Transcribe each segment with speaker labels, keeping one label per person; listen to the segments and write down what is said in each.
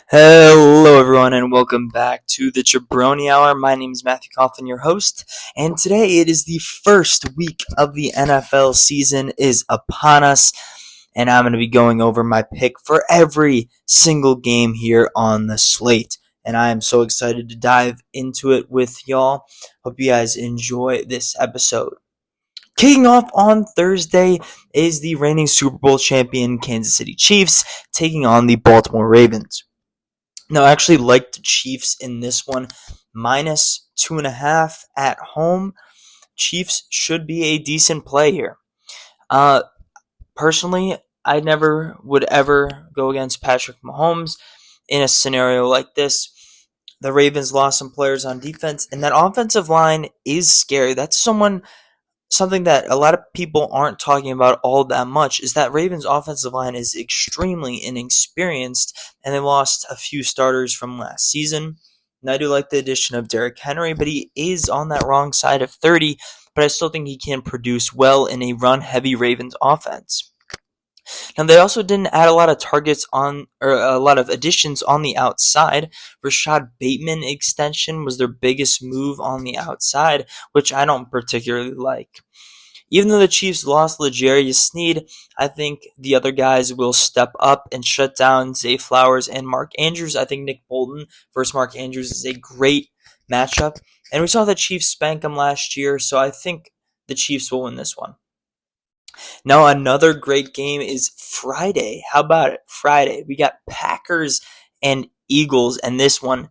Speaker 1: Hello, everyone, and welcome back to the Jabroni Hour. My name is Matthew Coughlin, your host, and today it is the first week of the NFL season is upon us, and I'm going to be going over my pick for every single game here on the slate, and I am so excited to dive into it with y'all. Hope you guys enjoy this episode. Kicking off on Thursday is the reigning Super Bowl champion Kansas City Chiefs taking on the Baltimore Ravens. Now, I actually like the Chiefs in this one. Minus 2.5 at home. Chiefs should be a decent play here. Personally, I never would ever go against Patrick Mahomes in a scenario like this. The Ravens lost some players on defense, and that offensive line is scary. That's something that a lot of people aren't talking about all that much is that Ravens offensive line is extremely inexperienced, and they lost a few starters from last season. And I do like the addition of Derrick Henry, but he is on that wrong side of 30, but I still think he can produce well in a run-heavy Ravens offense. Now, they also didn't add a lot of a lot of additions on the outside. Rashad Bateman extension was their biggest move on the outside, which I don't particularly like. Even though the Chiefs lost L'Jarius Sneed, I think the other guys will step up and shut down Zay Flowers and Mark Andrews. I think Nick Bolton versus Mark Andrews is a great matchup, and we saw the Chiefs spank them last year, so I think the Chiefs will win this one. Now, another great game is Friday. How about it? Friday. We got Packers and Eagles, and this one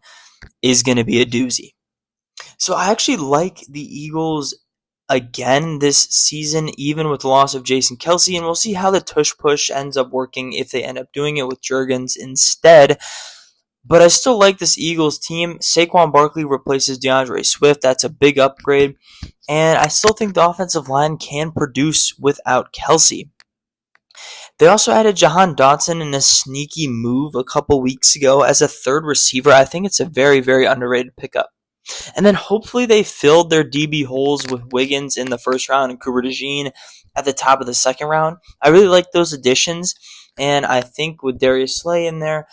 Speaker 1: is going to be a doozy. So I actually like the Eagles again this season, even with the loss of Jason Kelce, and we'll see how the tush-push ends up working if they end up doing it with Jurgens instead. But I still like this Eagles team. Saquon Barkley replaces DeAndre Swift. That's a big upgrade. And I still think the offensive line can produce without Kelce. They also added Jahan Dotson in a sneaky move a couple weeks ago as a third receiver. I think it's a very, very underrated pickup. And then hopefully they filled their DB holes with Wiggins in the first round and Cooper DeJean at the top of the second round. I really like those additions. And I think with Darius Slay in there,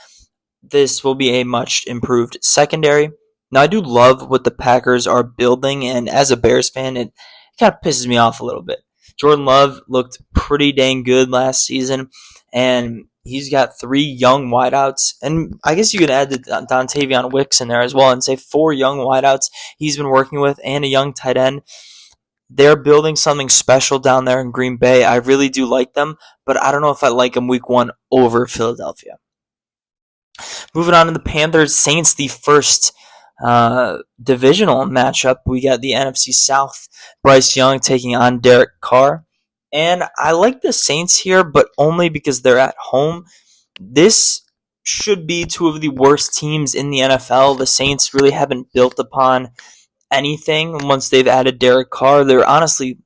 Speaker 1: this will be a much improved secondary. Now, I do love what the Packers are building, and as a Bears fan, it kind of pisses me off a little bit. Jordan Love looked pretty dang good last season, and he's got 3 young wideouts, and I guess you could add the Dontavion Wicks in there as well and say 4 young wideouts he's been working with and a young tight end. They're building something special down there in Green Bay. I really do like them, but I don't know if I like them week 1 over Philadelphia. Moving on to the Panthers-Saints, the first divisional matchup. We got the NFC South, Bryce Young taking on Derek Carr. And I like the Saints here, but only because they're at home. This should be 2 of the worst teams in the NFL. The Saints really haven't built upon anything once they've added Derek Carr. They're honestly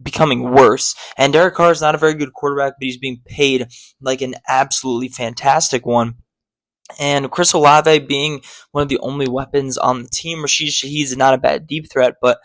Speaker 1: becoming worse. And Derek Carr is not a very good quarterback, but he's being paid like an absolutely fantastic one. And Chris Olave being one of the only weapons on the team. Rashid Shaheed's not a bad deep threat, but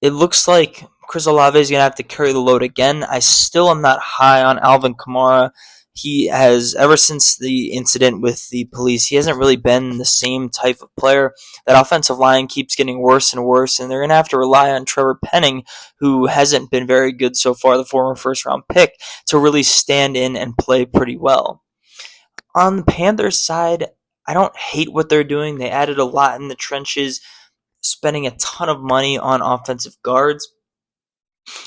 Speaker 1: it looks like Chris Olave is going to have to carry the load again. I still am not high on Alvin Kamara. He has, ever since the incident with the police, he hasn't really been the same type of player. That offensive line keeps getting worse and worse, and they're going to have to rely on Trevor Penning, who hasn't been very good so far, the former first-round pick, to really stand in and play pretty well. On the Panthers side, I don't hate what they're doing. They added a lot in the trenches, spending a ton of money on offensive guards.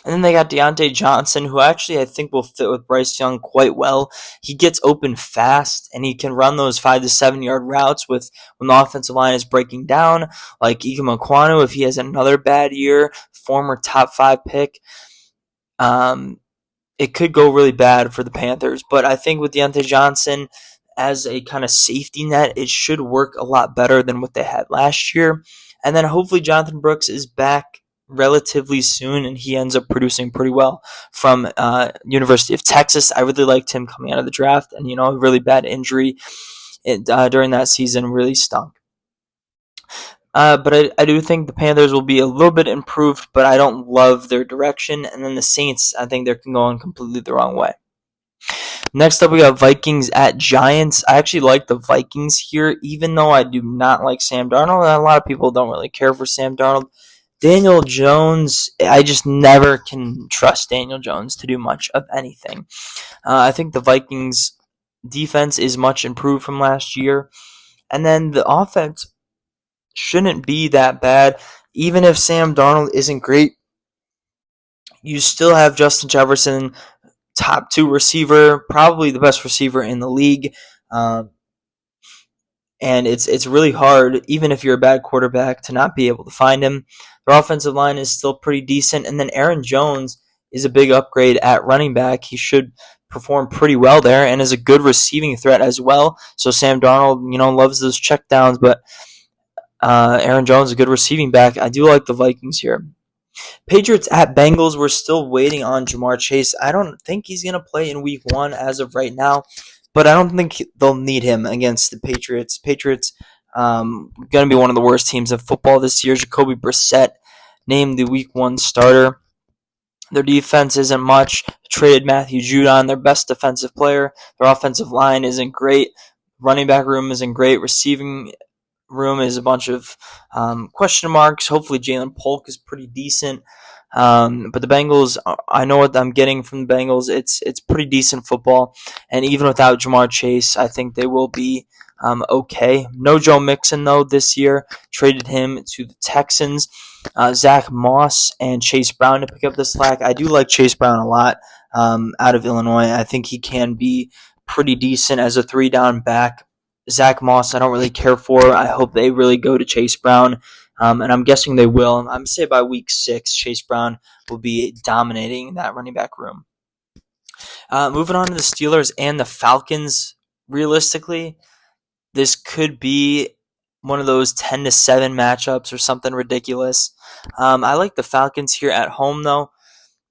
Speaker 1: And then they got Deontay Johnson, who actually I think will fit with Bryce Young quite well. He gets open fast, and he can run those 5 to 7 yard routes when the offensive line is breaking down, like Ike Mekwonu if he has another bad year, former top 5 pick. It could go really bad for the Panthers, but I think with Deontay Johnson as a kind of safety net, it should work a lot better than what they had last year. And then hopefully Jonathan Brooks is back relatively soon, and he ends up producing pretty well from University of Texas. I really liked him coming out of the draft, and a really bad injury during that season really stunk. But I do think the Panthers will be a little bit improved, but I don't love their direction. And then the Saints, I think they're going completely the wrong way. Next up, we got Vikings at Giants. I actually like the Vikings here, even though I do not like Sam Darnold. A lot of people don't really care for Sam Darnold. Daniel Jones, I just never can trust Daniel Jones to do much of anything. I think the Vikings defense is much improved from last year. And then the offense shouldn't be that bad. Even if Sam Darnold isn't great, you still have Justin Jefferson, top two receiver, probably the best receiver in the league. Um, and it's really hard, even if you're a bad quarterback, to not be able to find him. Their offensive line is still pretty decent, and then Aaron Jones is a big upgrade at running back. He should perform pretty well there, and is a good receiving threat as well. So Sam Darnold, loves those checkdowns, but Aaron Jones is a good receiving back. I do like the Vikings here. Patriots at Bengals. We're still waiting on Jamar Chase. I don't think he's going to play in week 1 as of right now, but I don't think they'll need him against the Patriots. Patriots going to be one of the worst teams of football this year. Jacoby Brissett named the week 1 starter. Their defense isn't much. Traded Matthew Judon, their best defensive player. Their offensive line isn't great. Running back room isn't great. Receiving room is a bunch of question marks. Hopefully Jalen Polk is pretty decent. But the Bengals, I know what I'm getting from the Bengals. It's pretty decent football. And even without Jamar Chase, I think they will be okay. No Joe Mixon, though, this year. Traded him to the Texans. Zach Moss and Chase Brown to pick up the slack. I do like Chase Brown a lot out of Illinois. I think he can be pretty decent as a 3-down back. Zach Moss, I don't really care for. I hope they really go to Chase Brown, and I'm guessing they will. I'm going to say by week 6, Chase Brown will be dominating that running back room. Moving on to the Steelers and the Falcons, realistically, this could be one of those 10-7 matchups or something ridiculous. I like the Falcons here at home, though.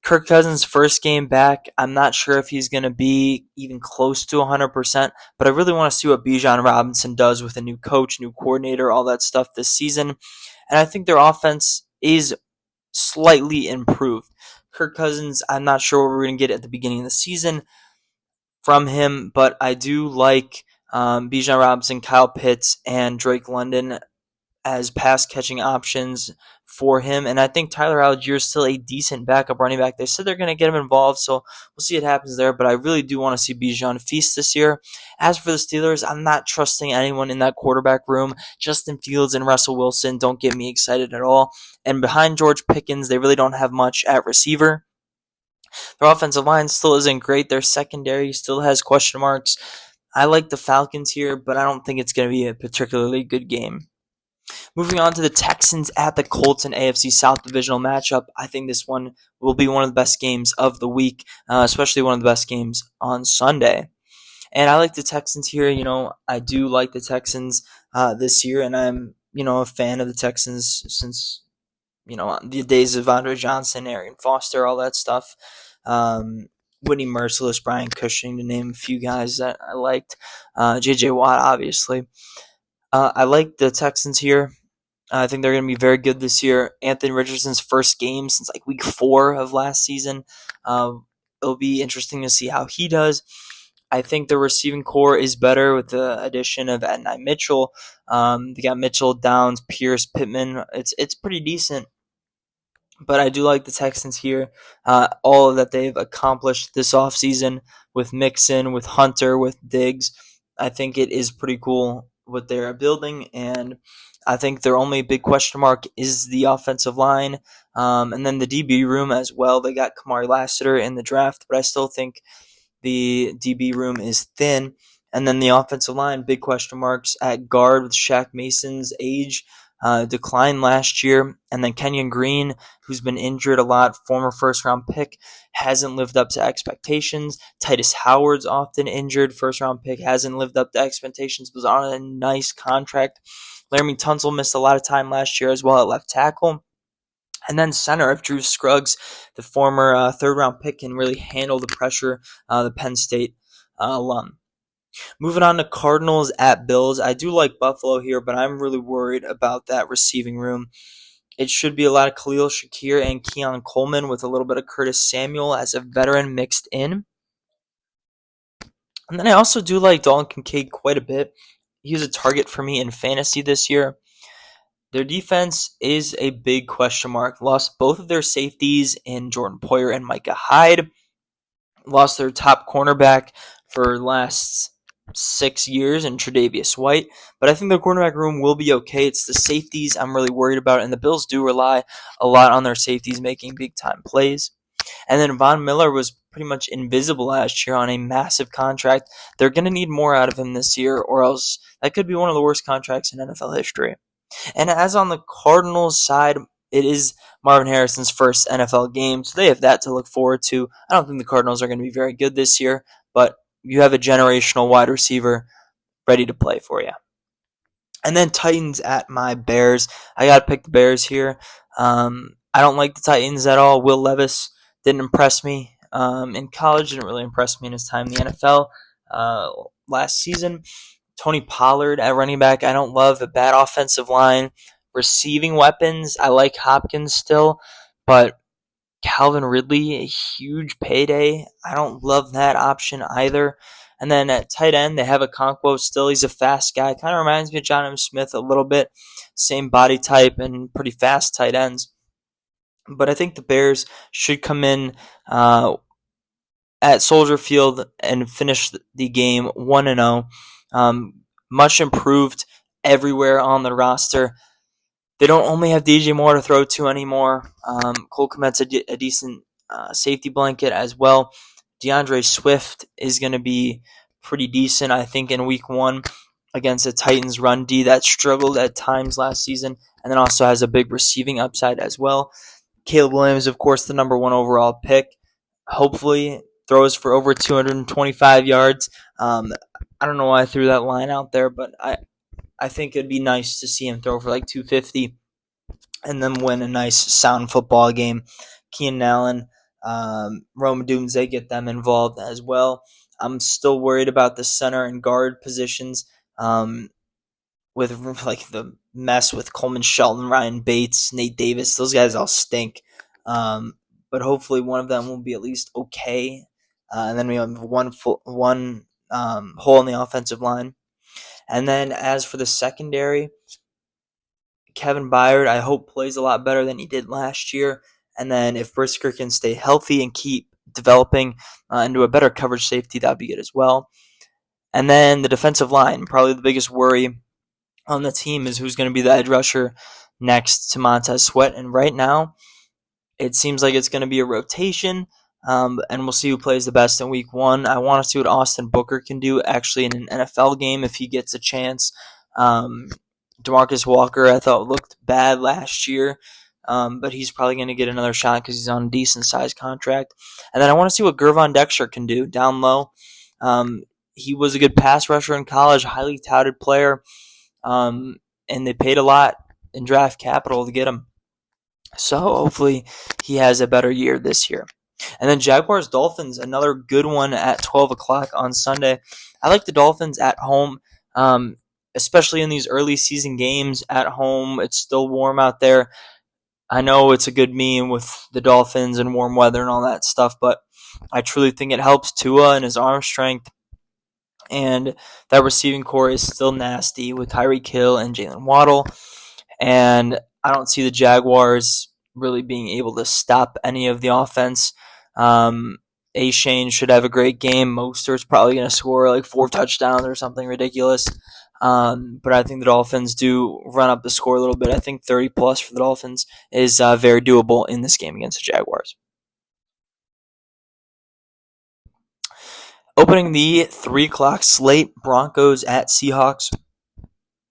Speaker 1: Kirk Cousins' first game back, I'm not sure if he's going to be even close to 100%, but I really want to see what Bijan Robinson does with a new coach, new coordinator, all that stuff this season. And I think their offense is slightly improved. Kirk Cousins, I'm not sure what we're going to get at the beginning of the season from him, but I do like Bijan Robinson, Kyle Pitts, and Drake London as pass-catching options for him. And I think Tyler Algier is still a decent backup running back. They said they're going to get him involved, so we'll see what happens there. But I really do want to see Bijan feast this year. As for the Steelers, I'm not trusting anyone in that quarterback room. Justin Fields and Russell Wilson don't get me excited at all. And behind George Pickens, they really don't have much at receiver. Their offensive line still isn't great. Their secondary still has question marks. I like the Falcons here, but I don't think it's going to be a particularly good game. Moving on to the Texans at the Colts in AFC South divisional matchup. I think this one will be one of the best games of the week, especially one of the best games on Sunday. And I like the Texans here. I do like the Texans this year, and I'm, a fan of the Texans since, the days of Andre Johnson, Arian Foster, all that stuff. Whitney Merciless, Brian Cushing, to name a few guys that I liked. J.J. Watt, obviously. I like the Texans here. I think they're going to be very good this year. Anthony Richardson's first game since week 4 of last season. It'll be interesting to see how he does. I think the receiving core is better with the addition of Adonai Mitchell. They got Mitchell, Downs, Pierce, Pittman. It's pretty decent. But I do like the Texans here. All that they've accomplished this offseason with Mixon, with Hunter, with Diggs. I think it is pretty cool what they're building, and I think their only big question mark is the offensive line, and then the DB room as well. They got Kamari Lassiter in the draft, but I still think the DB room is thin. And then the offensive line, big question marks at guard with Shaq Mason's age decline last year. And then Kenyon Green, who's been injured a lot, former first-round pick, hasn't lived up to expectations. Titus Howard's often injured, first-round pick, hasn't lived up to expectations, was on a nice contract. Laramie Tunsil missed a lot of time last year as well at left tackle. And then center, if Drew Scruggs, the former third-round pick, can really handle the pressure, the Penn State alum. Moving on to Cardinals at Bills. I do like Buffalo here, but I'm really worried about that receiving room. It should be a lot of Khalil Shakir and Keon Coleman with a little bit of Curtis Samuel as a veteran mixed in. And then I also do like Dalton Kincaid quite a bit. He was a target for me in fantasy this year. Their defense is a big question mark. Lost both of their safeties in Jordan Poyer and Micah Hyde. Lost their top cornerback for the last 6 years in Tre'Davious White. But I think their cornerback room will be okay. It's the safeties I'm really worried about, and the Bills do rely a lot on their safeties making big time plays. And then Von Miller was pretty much invisible last year on a massive contract. They're going to need more out of him this year, or else that could be one of the worst contracts in NFL history. And as on the Cardinals side, it is Marvin Harrison's first NFL game, so they have that to look forward to. I don't think the Cardinals are going to be very good this year, but you have a generational wide receiver ready to play for you. And then Titans at my Bears. I got to pick the Bears here. I don't like the Titans at all. Will Levis didn't impress me in college, didn't really impress me in his time in the NFL last season. Tony Pollard at running back, I don't love. A bad offensive line. Receiving weapons, I like Hopkins still, but Calvin Ridley, a huge payday. I don't love that option either. And then at tight end, they have a Okonkwo still. He's a fast guy. Kind of reminds me of John M. Smith a little bit. Same body type and pretty fast tight ends. But I think the Bears should come in at Soldier Field and finish the game 1-0. Much improved everywhere on the roster. They don't only have DJ Moore to throw to anymore. Cole Kmet's a decent safety blanket as well. DeAndre Swift is going to be pretty decent, I think, in week 1 against the Titans run D that struggled at times last season, and then also has a big receiving upside as well. Caleb Williams, of course, the number 1 overall pick. Hopefully throws for over 225 yards. I don't know why I threw that line out there, but I think it'd be nice to see him throw for like 250 and then win a nice sound football game. Keenan Allen, Rome Dooms, they get them involved as well. I'm still worried about the center and guard positions with like the mess with Coleman Shelton, Ryan Bates, Nate Davis. Those guys all stink. But hopefully one of them will be at least okay. And then we have one hole in the offensive line. And then as for the secondary, Kevin Byard, I hope, plays a lot better than he did last year. And then if Brisker can stay healthy and keep developing into a better coverage safety, that would be good as well. And then the defensive line, probably the biggest worry on the team is who's going to be the edge rusher next to Montez Sweat. And right now, it seems like it's going to be a rotation. And we'll see who plays the best in week 1. I want to see what Austin Booker can do actually in an NFL game if he gets a chance. DeMarcus Walker, I thought, looked bad last year, but he's probably going to get another shot because he's on a decent-sized contract. And then I want to see what Gervon Dexter can do down low. He was a good pass rusher in college, highly touted player, and they paid a lot in draft capital to get him. So hopefully he has a better year this year. And then Jaguars-Dolphins, another good one at 12 o'clock on Sunday. I like the Dolphins at home, especially in these early season games at home. It's still warm out there. I know it's a good meme with the Dolphins and warm weather and all that stuff, but I truly think it helps Tua and his arm strength. And that receiving core is still nasty with Tyreek Hill and Jalen Waddle. And I don't see the Jaguars really being able to stop any of the offense. A-Shane should have a great game. Mostert's probably going to score like 4 touchdowns or something ridiculous. But I think the Dolphins do run up the score a little bit. I think 30 plus for the Dolphins is very doable in this game against the Jaguars. Opening the 3 o'clock slate, Broncos at Seahawks.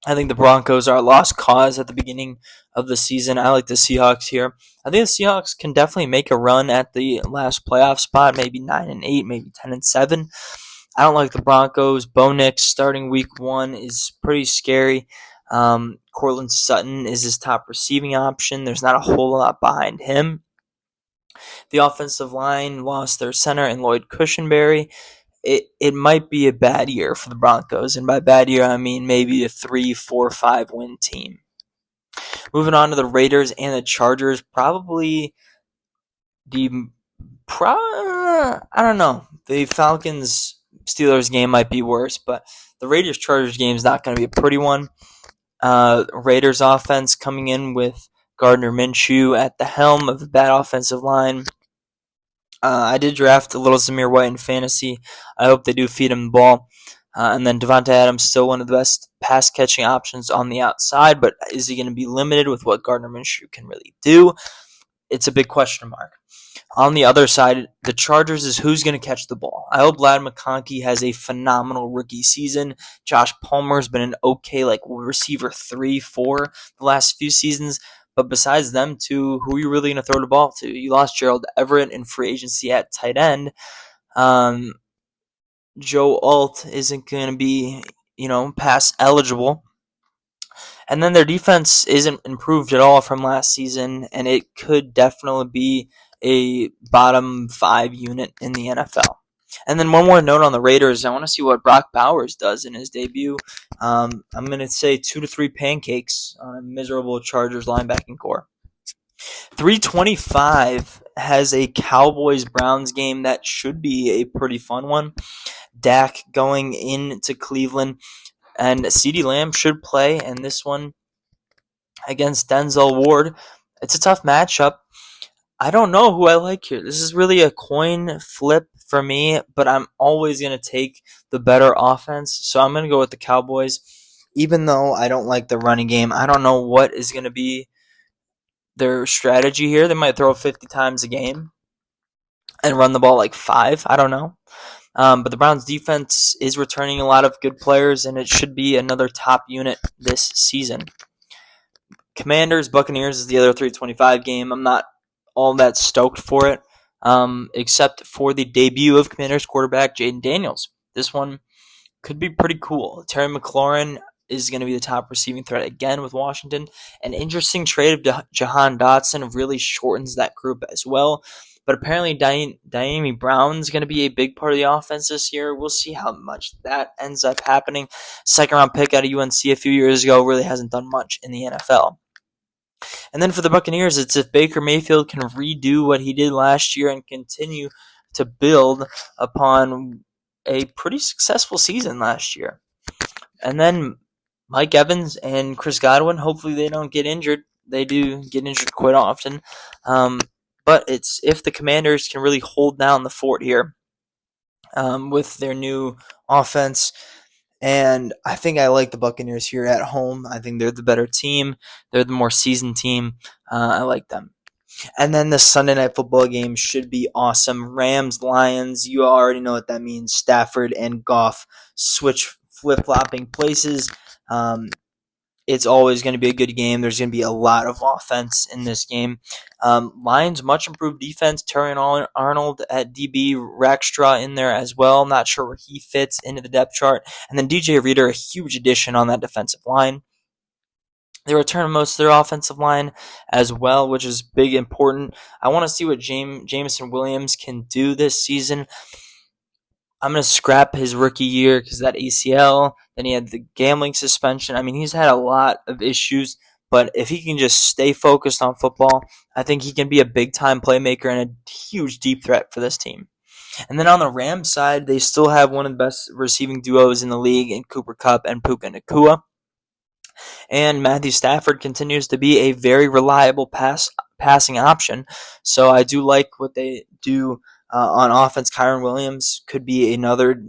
Speaker 1: I think the Broncos are a lost cause at the beginning of the season. I like the Seahawks here. I think the Seahawks can definitely make a run at the last playoff spot, maybe 9-8, maybe 10-7. I don't like the Broncos. Bo Nix starting week 1 is pretty scary. Courtland Sutton is his top receiving option. There's not a whole lot behind him. The offensive line lost their center in Lloyd Cushenberry. It might be a bad year for the Broncos, and by bad year I mean maybe a 3, 4, 5 win team. Moving on to the Raiders and the Chargers, probably I don't know. The Falcons Steelers game might be worse, but the Raiders-Chargers game is not going to be a pretty one. Raiders offense coming in with Gardner Minshew at the helm of a bad offensive line. I did draft a little Zamir White in fantasy. I hope they do feed him the ball. And then Devontae Adams, still one of the best pass-catching options on the outside, but is he going to be limited with what Gardner Minshew can really do? It's a big question mark. On the other side, the Chargers is who's going to catch the ball. I hope Ladd McConkey has a phenomenal rookie season. Josh Palmer's been an okay receiver 3, 4 the last few seasons. But besides them two, who are you really going to throw the ball to? You lost Gerald Everett in free agency at tight end. Joe Alt isn't going to be, pass eligible. And then their defense isn't improved at all from last season, and it could definitely be a bottom 5 unit in the NFL. And then one more note on the Raiders. I want to see what Brock Bowers does in his debut. I'm going to say 2 to 3 pancakes on a miserable Chargers linebacking core. 325 has a Cowboys-Browns game that should be a pretty fun one. Dak going into Cleveland, and CeeDee Lamb should play in this one against Denzel Ward. It's a tough matchup. I don't know who I like here. This is really a coin flip for me, but I'm always going to take the better offense. So I'm going to go with the Cowboys. Even though I don't like the running game, I don't know what is going to be their strategy here. They might throw 50 times a game and run the ball like 5. I don't know. But the Browns defense is returning a lot of good players, and it should be another top unit this season. Commanders, Buccaneers is the other 325 game. I'm not all that stoked for it, except for the debut of Commanders quarterback Jaden Daniels. This one could be pretty cool. Terry McLaurin is going to be the top receiving threat again with Washington. An interesting trade of Jahan Dotson really shortens that group as well. But apparently Diami Brown's going to be a big part of the offense this year. We'll see how much that ends up happening. Second-round pick out of UNC a few years ago really hasn't done much in the NFL. And then for the Buccaneers, it's if Baker Mayfield can redo what he did last year and continue to build upon a pretty successful season last year. And then Mike Evans and Chris Godwin, hopefully they don't get injured. They do get injured quite often. But it's if the Commanders can really hold down the fort here with their new offense. And I think I like the Buccaneers here at home. I think they're the better team. They're the more seasoned team. I like them. And then the Sunday Night Football game should be awesome. Rams, Lions, you already know what that means. Stafford and Goff switch flip-flopping places. It's always going to be a good game. There's going to be a lot of offense in this game. Lions, much improved defense. Terrion Arnold at DB, Rackstraw in there as well. Not sure where he fits into the depth chart. And then DJ Reader, a huge addition on that defensive line. They return most of their offensive line as well, which is big, important. I want to see what Jameson Williams can do this season. I'm going to scrap his rookie year because that ACL, then he had the gambling suspension. I mean, he's had a lot of issues, but if he can just stay focused on football, I think he can be a big-time playmaker and a huge deep threat for this team. And then on the Rams side, they still have one of the best receiving duos in the league in Cooper Kupp and Puka Nacua. And Matthew Stafford continues to be a very reliable passing option. So I do like what they do on offense. Kyron Williams could be another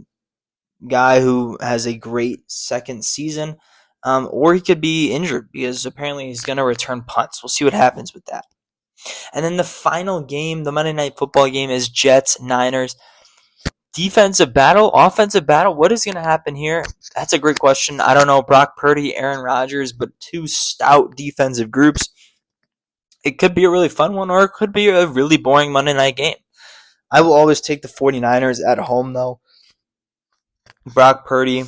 Speaker 1: guy who has a great second season, or he could be injured because apparently he's going to return punts. We'll see what happens with that. And then the final game, the Monday Night Football game, is Jets-Niners. Defensive battle, offensive battle, what is going to happen here? That's a great question. I don't know. Brock Purdy, Aaron Rodgers, but two stout defensive groups. It could be a really fun one, or it could be a really boring Monday night game. I will always take the 49ers at home, though. Brock Purdy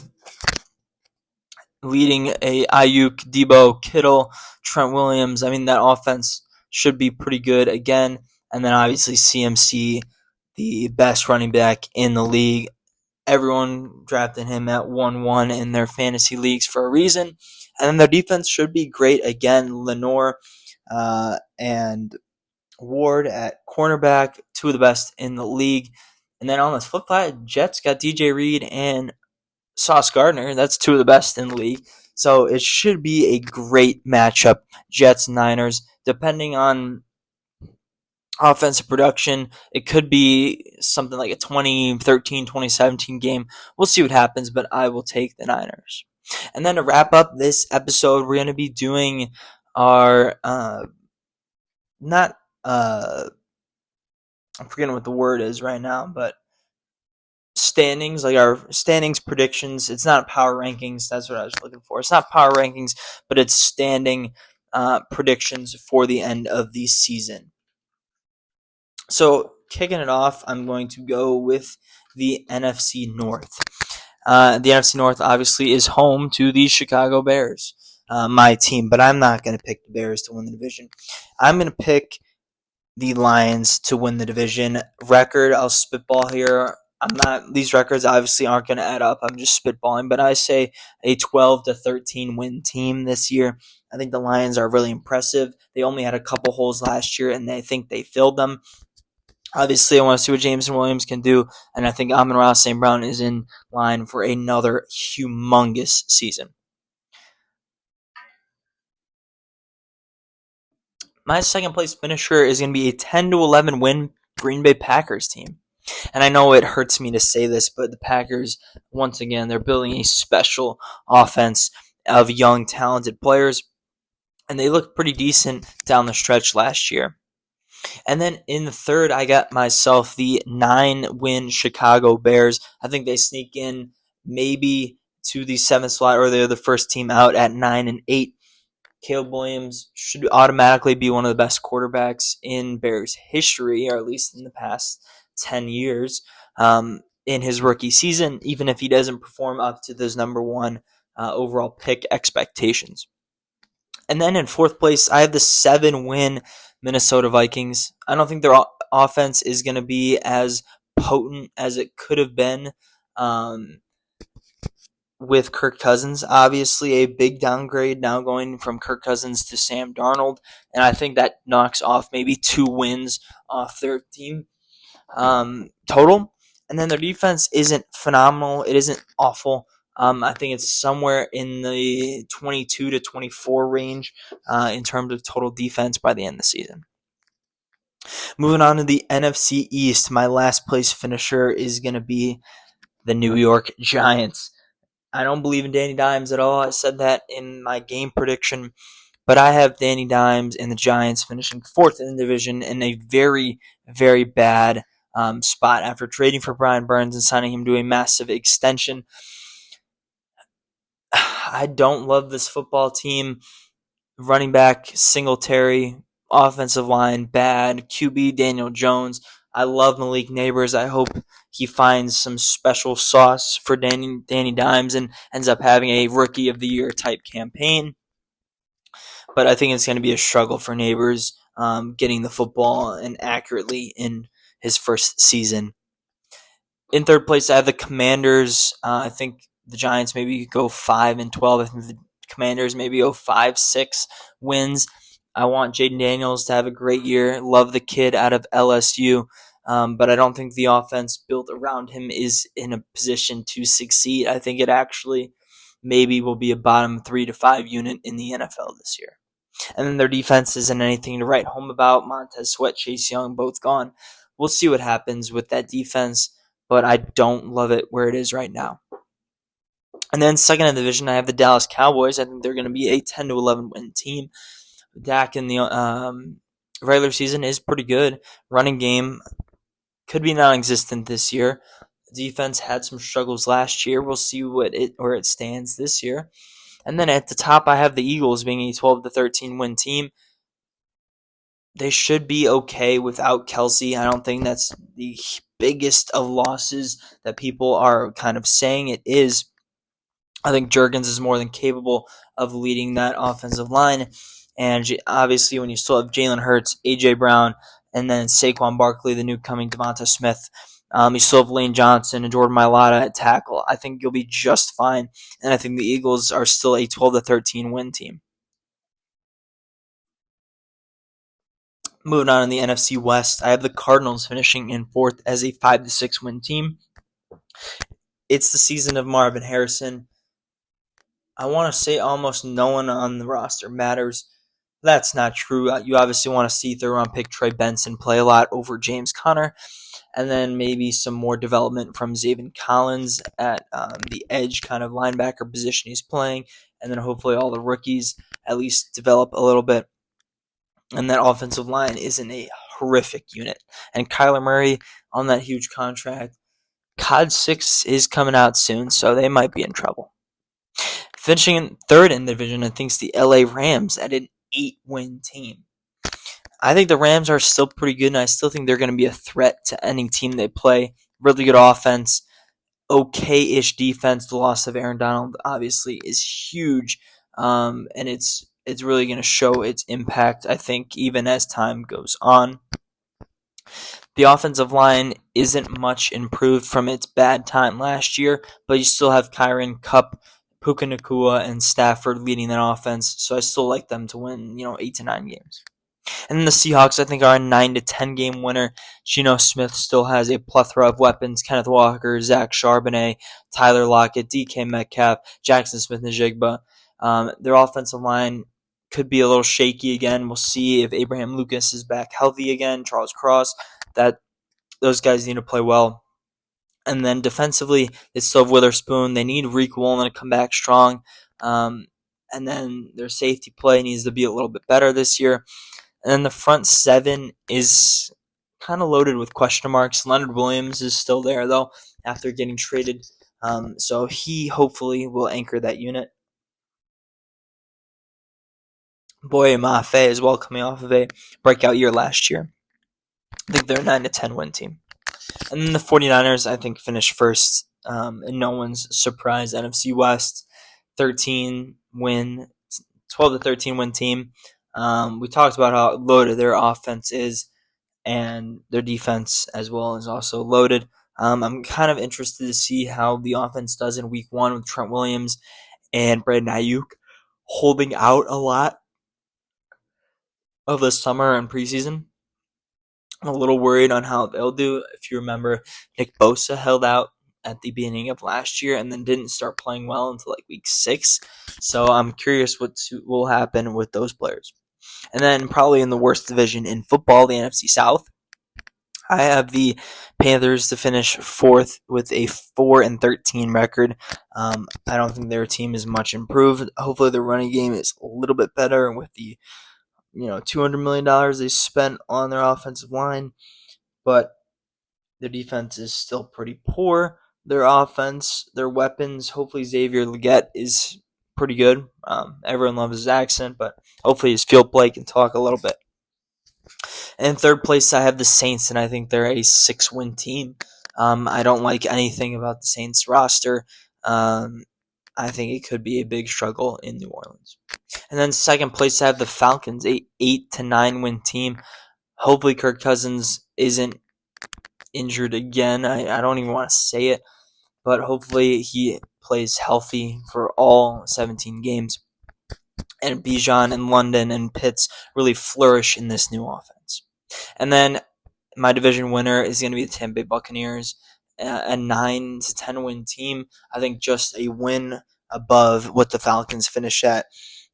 Speaker 1: leading a Ayuk, Debo, Kittle, Trent Williams. I mean, that offense should be pretty good again. And then obviously CMC, the best running back in the league. Everyone drafted him at 1-1 in their fantasy leagues for a reason. And then their defense should be great again. Lenore and Ward at cornerback, two of the best in the league. And then on the flip side, Jets got DJ Reed and Sauce Gardner. That's two of the best in the league. So it should be a great matchup, Jets Niners. Depending on offensive production, it could be something like a 2013, 2017 game. We'll see what happens, but I will take the Niners. And then to wrap up this episode, we're going to be doing our not I'm forgetting what the word is right now, but standings, like our standings predictions. It's not power rankings. That's what I was looking for. It's not power rankings, but it's standing predictions for the end of the season. So kicking it off, I'm going to go with the NFC North. The NFC North obviously is home to the Chicago Bears, my team, but I'm not going to pick the Bears to win the division. I'm going to pick the Lions to win the division. Record, I'll spitball here. These records obviously aren't going to add up. I'm just spitballing, but I say a 12-13 win team this year. I think the Lions are really impressive. They only had a couple holes last year, and I think they filled them. Obviously, I want to see what Jameson Williams can do, and I think Amon-Ra St. Brown is in line for another humongous season. My second place finisher is going to be a 10-11 win Green Bay Packers team. And I know it hurts me to say this, but the Packers, once again, they're building a special offense of young, talented players, and they looked pretty decent down the stretch last year. And then in the third, I got myself the 9-win Chicago Bears. I think they sneak in maybe to the 7th slot, or they're the first team out at 9-8. Caleb Williams should automatically be one of the best quarterbacks in Bears history, or at least in the past 10 years, in his rookie season, even if he doesn't perform up to those number one overall pick expectations. And then in fourth place, I have the 7-win Minnesota Vikings. I don't think their offense is going to be as potent as it could have been with Kirk Cousins. Obviously, a big downgrade now going from Kirk Cousins to Sam Darnold. And I think that knocks off maybe 2 wins off their team total. And then their defense isn't phenomenal. It isn't awful. I think it's somewhere in the 22 to 24 range in terms of total defense by the end of the season. Moving on to the NFC East, my last place finisher is going to be the New York Giants. I don't believe in Danny Dimes at all. I said that in my game prediction, but I have Danny Dimes and the Giants finishing fourth in the division in a very, very bad spot after trading for Brian Burns and signing him to a massive extension. I don't love this football team. Running back Singletary, offensive line bad, QB Daniel Jones. I love Malik Neighbors. I hope he finds some special sauce for Danny Dimes and ends up having a Rookie of the Year type campaign. But I think it's going to be a struggle for Neighbors getting the football and accurately in his first season. In third place, I have the Commanders. I think the Giants maybe go 5-12. I think the Commanders maybe go 5-6 wins. I want Jaden Daniels to have a great year. Love the kid out of LSU. But I don't think the offense built around him is in a position to succeed. I think it actually maybe will be a bottom 3 to 5 unit in the NFL this year. And then their defense isn't anything to write home about. Montez Sweat, Chase Young, both gone. We'll see what happens with that defense, but I don't love it where it is right now. And then second in the division, I have the Dallas Cowboys. I think they're going to be a 10-11 win team. Dak in the regular season is pretty good. Running game could be non-existent this year. Defense had some struggles last year. We'll see where it stands this year. And then at the top, I have the Eagles being a 12-13 win team. They should be okay without Kelsey. I don't think that's the biggest of losses that people are kind of saying it is. I think Jurgens is more than capable of leading that offensive line. And obviously, when you still have Jalen Hurts, A.J. Brown, and then Saquon Barkley, the new coming Devonta Smith, you still have Lane Johnson and Jordan Mailata at tackle. I think you'll be just fine. And I think the Eagles are still a 12-13 win team. Moving on in the NFC West, I have the Cardinals finishing in fourth as a 5-6 win team. It's the season of Marvin Harrison. I want to say almost no one on the roster matters. That's not true. You obviously want to see third-round pick Trey Benson play a lot over James Conner, and then maybe some more development from Zaven Collins at the edge kind of linebacker position he's playing, and then hopefully all the rookies at least develop a little bit. And that offensive line isn't a horrific unit. And Kyler Murray on that huge contract. COD 6 is coming out soon, so they might be in trouble. Finishing in third in the division, I think it's the LA Rams at an 8-win team. I think the Rams are still pretty good, and I still think they're going to be a threat to any team they play. Really good offense, okay-ish defense. The loss of Aaron Donald obviously is huge, and it's really going to show its impact, I think, even as time goes on. The offensive line isn't much improved from its bad time last year, but you still have Kyron, Kupp, Puka Nacua, and Stafford leading that offense, so I still like them to win, 8 to 9 games. And then the Seahawks, I think, are a 9 to 10 game winner. Geno Smith still has a plethora of weapons: Kenneth Walker, Zach Charbonnet, Tyler Lockett, DK Metcalf, Jackson Smith-Njigba. Their offensive line could be a little shaky again. We'll see if Abraham Lucas is back healthy again, Charles Cross. Those guys need to play well. And then defensively, they still have Witherspoon. They need Reek Woolen to come back strong. And then their safety play needs to be a little bit better this year. And then the front seven is kind of loaded with question marks. Leonard Williams is still there, though, after getting traded. So he hopefully will anchor that unit. Boye Mafe as well, coming off of a breakout year last year. I think they're a 9 to 10 win team. And then the 49ers, I think, finished first, and no one's surprised. NFC West, 12 to 13 win team. We talked about how loaded their offense is, and their defense as well is also loaded. I'm kind of interested to see how the offense does in week 1 with Trent Williams and Brandon Ayuk holding out a lot of the summer and preseason. I'm a little worried on how they'll do. If you remember, Nick Bosa held out at the beginning of last year and then didn't start playing well until like week 6. So I'm curious what will happen with those players. And then probably in the worst division in football, the NFC South, I have the Panthers to finish 4th with a 4-13 record. I don't think their team is much improved. Hopefully the running game is a little bit better with the $200 million they spent on their offensive line, but their defense is still pretty poor. Their offense, their weapons, hopefully Xavier Legette is pretty good. Everyone loves his accent, but hopefully his field play can talk a little bit. And in third place, I have the Saints, and I think they're a 6-win team. I don't like anything about the Saints roster. I think it could be a big struggle in New Orleans. And then second place, I have the Falcons, a 8 to 9 win team. Hopefully Kirk Cousins isn't injured again. I don't even want to say it, but hopefully he plays healthy for all 17 games. And Bijan and London and Pitts really flourish in this new offense. And then my division winner is going to be the Tampa Bay Buccaneers, a 9 to 10 win team. I think just a win above what the Falcons finish at.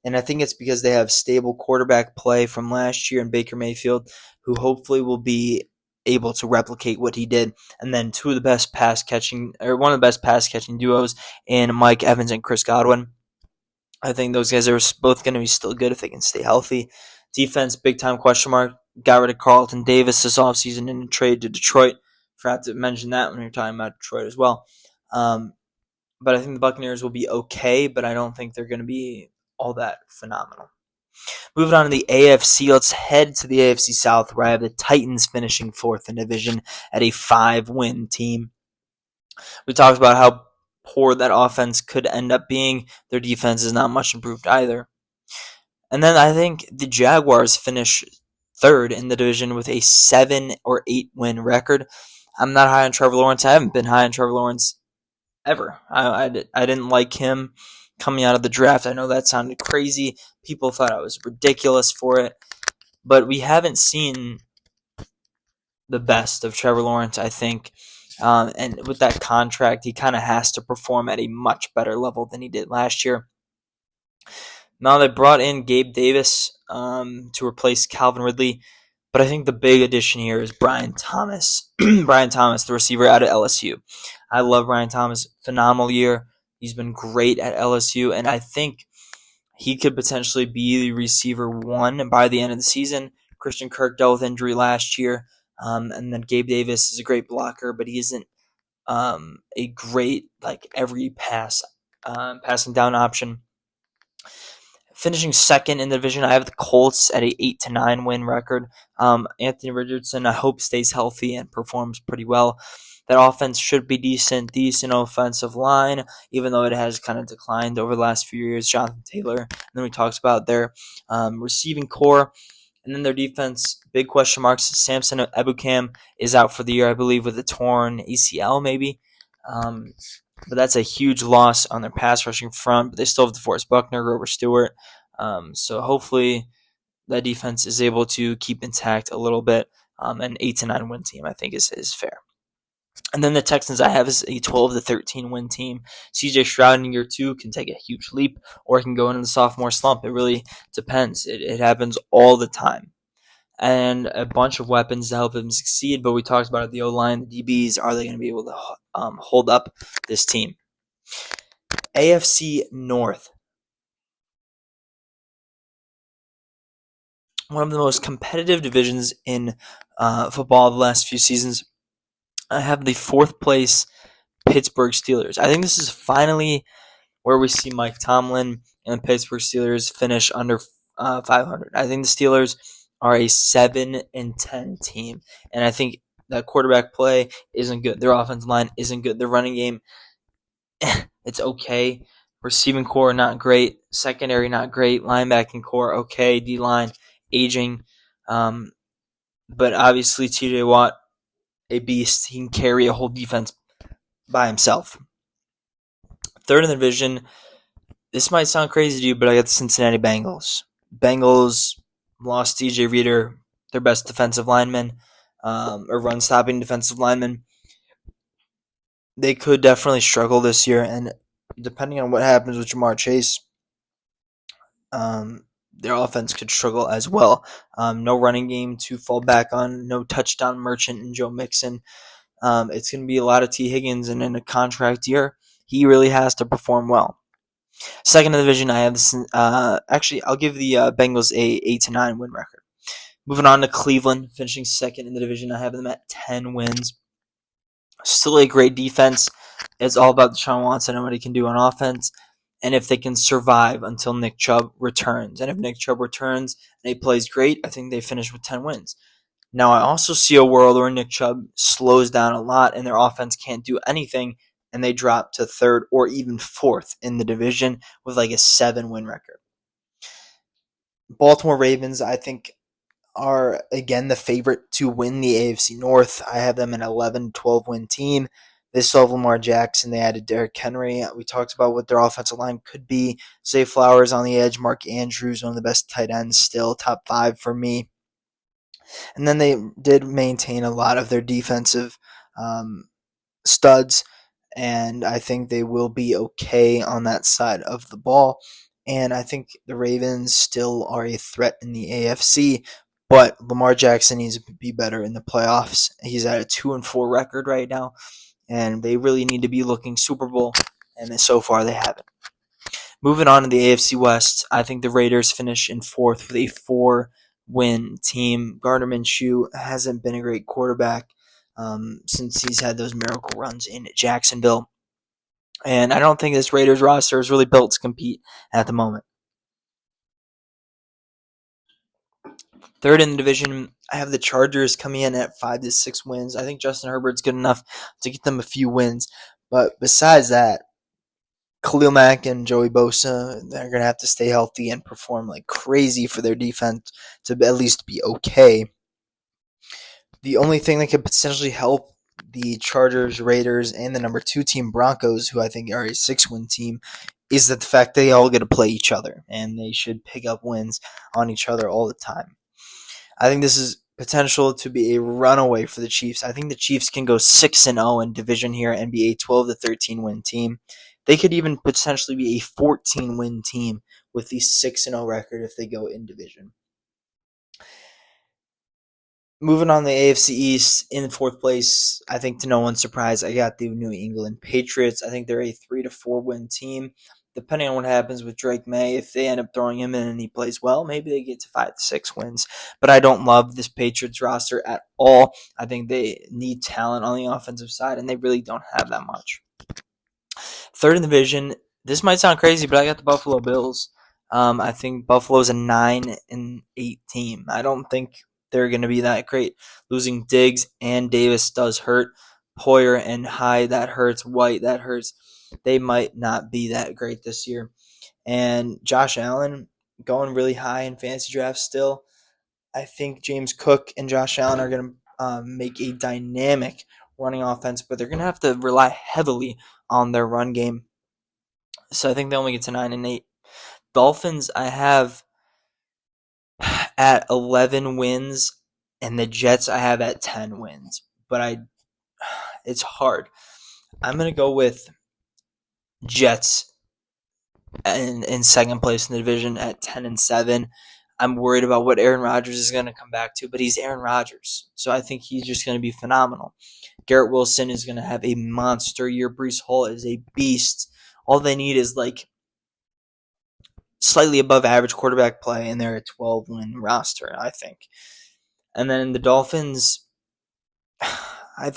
Speaker 1: And I think it's because they have stable quarterback play from last year in Baker Mayfield, who hopefully will be able to replicate what he did. And then one of the best pass catching duos in Mike Evans and Chris Godwin. I think those guys are both going to be still good if they can stay healthy. Defense, big time question mark. Got rid of Carlton Davis this offseason in a trade to Detroit. Forgot to mention that when you're talking about Detroit as well. But I think the Buccaneers will be okay, but I don't think they're going to be all that phenomenal. Moving on to the AFC, let's head to the AFC South, where I have the Titans finishing 4th in division at a 5-win team. We talked about how poor that offense could end up being. Their defense is not much improved either. And then I think the Jaguars finish 3rd in the division with a 7 or 8 win record. I'm not high on Trevor Lawrence. I haven't been high on Trevor Lawrence ever. I didn't like him coming out of the draft. I know that sounded crazy. People thought I was ridiculous for it. but we haven't seen the best of Trevor Lawrence, I think. And with that contract, he kind of has to perform at a much better level than he did last year. Now they brought in Gabe Davis to replace Calvin Ridley, but I think the big addition here is Brian Thomas. Brian Thomas, the receiver out of LSU. I love Brian Thomas. Phenomenal year. He's been great at LSU, and I think he could potentially be the receiver one by the end of the season. Christian Kirk dealt with injury last year, and then Gabe Davis is a great blocker, but he isn't a great every passing down option. Finishing second in the division, I have the Colts at a 8-9 win record. Anthony Richardson, I hope, stays healthy and performs pretty well. That offense should be decent offensive line, even though it has kind of declined over the last few years. Jonathan Taylor, and then we talked about their receiving core, and then their defense. Big question marks. Samson Ebukam is out for the year, I believe, with a torn ACL, maybe. But that's a huge loss on their pass rushing front. But they still have DeForest Buckner, Grover Stewart. So hopefully that defense is able to keep intact a little bit. An 8-9 win team, I think, is fair. And then the Texans I have is a 12-13 win team. CJ Stroud in year 2 can take a huge leap, or he can go into the sophomore slump. It really depends. It happens all the time. And a bunch of weapons to help him succeed. But we talked about it, the O-line, the DBs. Are they going to be able to hold up this team? AFC North. One of the most competitive divisions in football the last few seasons. I have the 4th place Pittsburgh Steelers. I think this is finally where we see Mike Tomlin and the Pittsburgh Steelers finish under 500. I think the Steelers are a 7-10 team, and I think that quarterback play isn't good. Their offensive line isn't good. Their running game, it's okay. Receiving core, not great. Secondary, not great. Linebacking core, okay. D-line, aging. But obviously, TJ Watt, a beast. He can carry a whole defense by himself. 3rd in the division, this might sound crazy to you, but I got the Cincinnati Bengals. Bengals lost DJ Reader, their best defensive lineman, or run-stopping defensive lineman. They could definitely struggle this year, and depending on what happens with Jamar Chase, their offense could struggle as well. No running game to fall back on, no touchdown merchant in Joe Mixon. It's going to be a lot of T. Higgins, and in a contract year, he really has to perform well. 2nd in the division, I have this. Actually, I'll give the Bengals a 8-9 win record. Moving on to Cleveland, finishing 2nd in the division, I have them at 10 wins. Still a great defense. It's all about Deshaun Watson and what he can do on offense, and if they can survive until Nick Chubb returns. And if Nick Chubb returns and he plays great, I think they finish with 10 wins. Now, I also see a world where Nick Chubb slows down a lot and their offense can't do anything, and they drop to 3rd or even 4th in the division with like a 7-win record. Baltimore Ravens, I think, are again the favorite to win the AFC North. I have them an 11-12 win team. They still have Lamar Jackson. They added Derrick Henry. We talked about what their offensive line could be. Zay Flowers on the edge. Mark Andrews, one of the best tight ends, still top 5 for me. And then they did maintain a lot of their defensive studs, and I think they will be okay on that side of the ball. And I think the Ravens still are a threat in the AFC, but Lamar Jackson needs to be better in the playoffs. He's at a 2-4 record right now, and they really need to be looking Super Bowl, and so far they haven't. Moving on to the AFC West, I think the Raiders finish in 4th with a 4-win team. Gardner Minshew hasn't been a great quarterback since he's had those miracle runs in Jacksonville. And I don't think this Raiders roster is really built to compete at the moment. 3rd in the division, I have the Chargers coming in at 5-6 wins. I think Justin Herbert's good enough to get them a few wins. But besides that, Khalil Mack and Joey Bosa, they're going to have to stay healthy and perform like crazy for their defense to at least be okay. The only thing that could potentially help the Chargers, Raiders, and the number 2 team Broncos, who I think are a 6-win team, is that the fact they all get to play each other, and they should pick up wins on each other all the time. I think this is potential to be a runaway for the Chiefs. I think the Chiefs can go 6-0 in division here and be a 12 to 13 win team. They could even potentially be a 14 win team with the 6-0 record if they go in division. Moving on the AFC East, in fourth place, I think to no one's surprise, I got the New England Patriots. I think they're a 3 to 4 win team. Depending on what happens with Drake May, if they end up throwing him in and he plays well, maybe they get to 5 to 6 wins. But I don't love this Patriots roster at all. I think they need talent on the offensive side, and they really don't have that much. Third in the division, this might sound crazy, but I got the Buffalo Bills. I think Buffalo's a 9-8 team. I don't think they're going to be that great. Losing Diggs and Davis does hurt. Poyer and Hyde, that hurts. White, that hurts. They might not be that great this year. And Josh Allen going really high in fantasy drafts still. I think James Cook and Josh Allen are going to make a dynamic running offense, but they're going to have to rely heavily on their run game. So I think they only get to 9-8. Dolphins, I have at 11 wins, and the Jets I have at 10 wins. But it's hard. I'm going to go with Jets in second place in the division at 10-7. I'm worried about what Aaron Rodgers is going to come back to, but he's Aaron Rodgers. So I think he's just going to be phenomenal. Garrett Wilson is going to have a monster year. Breece Hall is a beast. All they need is like slightly above average quarterback play, and they're a 12-win roster, I think. And then the Dolphins,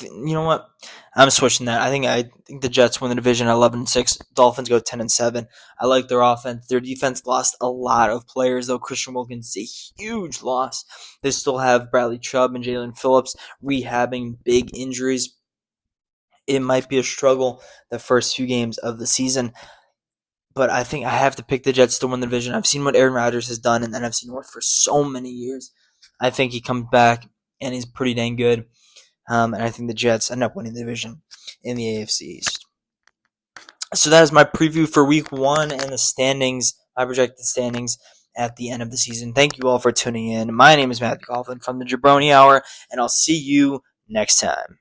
Speaker 1: you know what? I'm switching that. I think the Jets win the division at 11-6. Dolphins go 10-7. I like their offense. Their defense lost a lot of players, though. Christian Wilkins is a huge loss. They still have Bradley Chubb and Jalen Phillips rehabbing big injuries. It might be a struggle the first few games of the season, but I think I have to pick the Jets to win the division. I've seen what Aaron Rodgers has done, and I've seen what for so many years. I think he comes back, and he's pretty dang good. And I think the Jets end up winning the division in the AFC East. So that is my preview for Week 1 and the standings, my projected standings at the end of the season. Thank you all for tuning in. My name is Matthew Coughlin from the Jabroni Hour, and I'll see you next time.